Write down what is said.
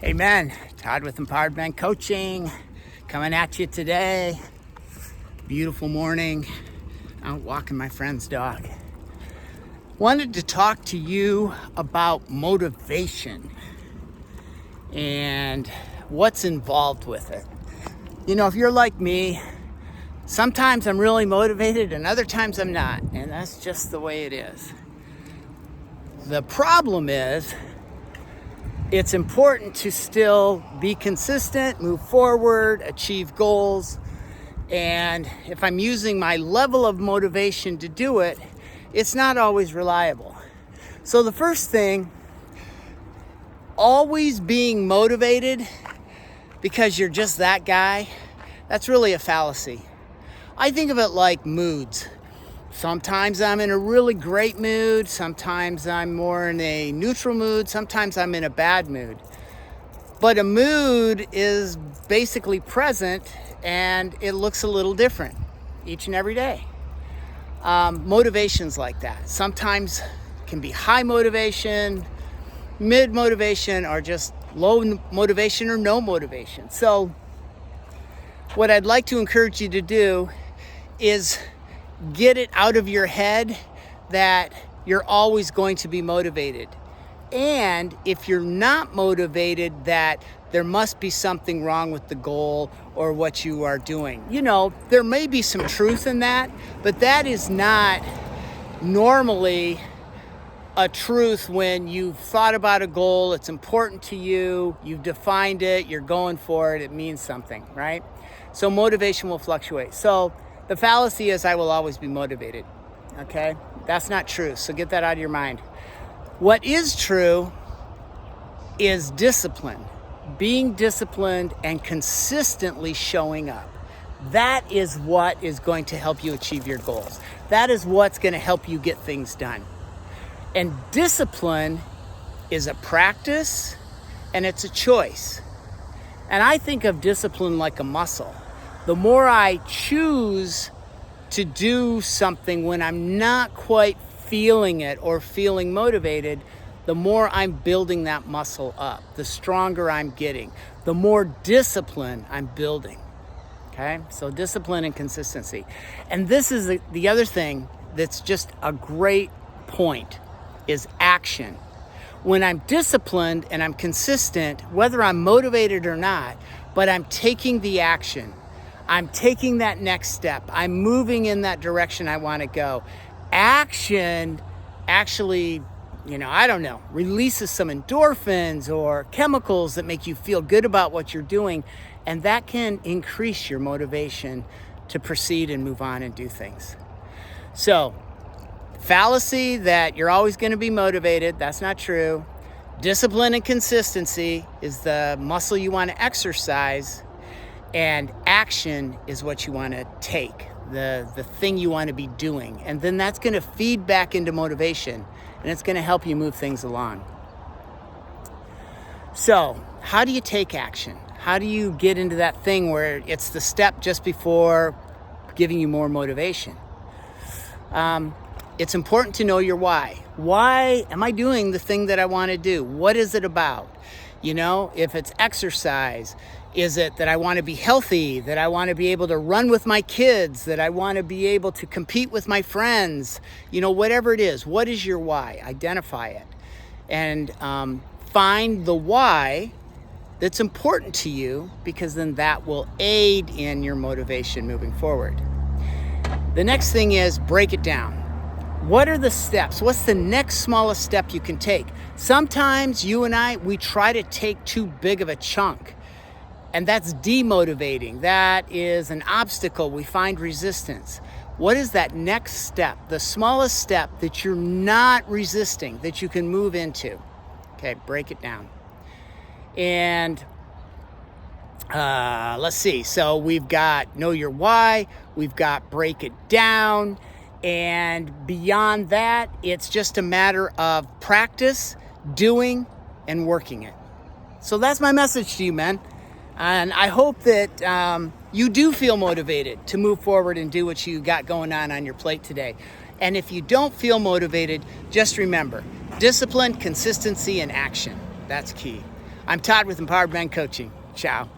Amen. Todd with Empowered Men Coaching, coming at you today. Beautiful morning, out walking my friend's dog. Wanted to talk to you about motivation and what's involved with it. You know, if you're like me, sometimes I'm really motivated and other times I'm not, and that's just the way it is. The problem is, it's important to still be consistent, move forward, achieve goals. And if I'm using my level of motivation to do it, it's not always reliable. So the first thing, always being motivated because you're just that guy, that's really a fallacy. I think of it like moods. Sometimes I'm in a really great mood, sometimes I'm more in a neutral mood, sometimes I'm in a bad mood. But a mood is basically present and it looks a little different each and every day. Motivation's like that. Sometimes it can be high motivation, mid motivation, or just low motivation or no motivation. So what I'd like to encourage you to do is get it out of your head that you're always going to be motivated. And if you're not motivated, that there must be something wrong with the goal or what you are doing. You know, there may be some truth in that, but that is not normally a truth when you've thought about a goal, it's important to you, you've defined it, you're going for it, it means something, right? So motivation will fluctuate. So the fallacy is I will always be motivated, okay? That's not true, so get that out of your mind. What is true is discipline, being disciplined and consistently showing up. That is what is going to help you achieve your goals. That is what's going to help you get things done. And discipline is a practice and it's a choice. And I think of discipline like a muscle. The more I choose to do something when I'm not quite feeling it or feeling motivated, the more I'm building that muscle up, the stronger I'm getting, the more discipline I'm building, okay? So discipline and consistency. And this is the other thing that's just a great point, is action. When I'm disciplined and I'm consistent, whether I'm motivated or not, but I'm taking the action, I'm taking that next step. I'm moving in that direction I want to go. Action actually, releases some endorphins or chemicals that make you feel good about what you're doing. And that can increase your motivation to proceed and move on and do things. So, fallacy that you're always going to be motivated, that's not true. Discipline and consistency is the muscle you want to exercise. And action is what you want to take, the thing you want to be doing. And then that's going to feed back into motivation, and it's going to help you move things along. So, how do you take action? How do you get into that thing where it's the step just before giving you more motivation? It's important to know your why. Why am I doing the thing that I want to do? What is it about? You know, if it's exercise, is it that I want to be healthy, that I want to be able to run with my kids, that I want to be able to compete with my friends? You know, whatever it is, what is your why? Identify it. And find the why that's important to you, because then that will aid in your motivation moving forward. The next thing is break it down. What are the steps? What's the next smallest step you can take? Sometimes you and we try to take too big of a chunk. And that's demotivating. That is an obstacle. We find resistance. What is that next step? The smallest step that you're not resisting, that you can move into. Okay, break it down. And let's see. So we've got know your why. We've got break it down. And beyond that, it's just a matter of practice, doing, and working it. So that's my message to you, man. And I hope that you do feel motivated to move forward and do what you got going on your plate today. And if you don't feel motivated, just remember, discipline, consistency, and action. That's key. I'm Todd with Empowered Men Coaching. Ciao.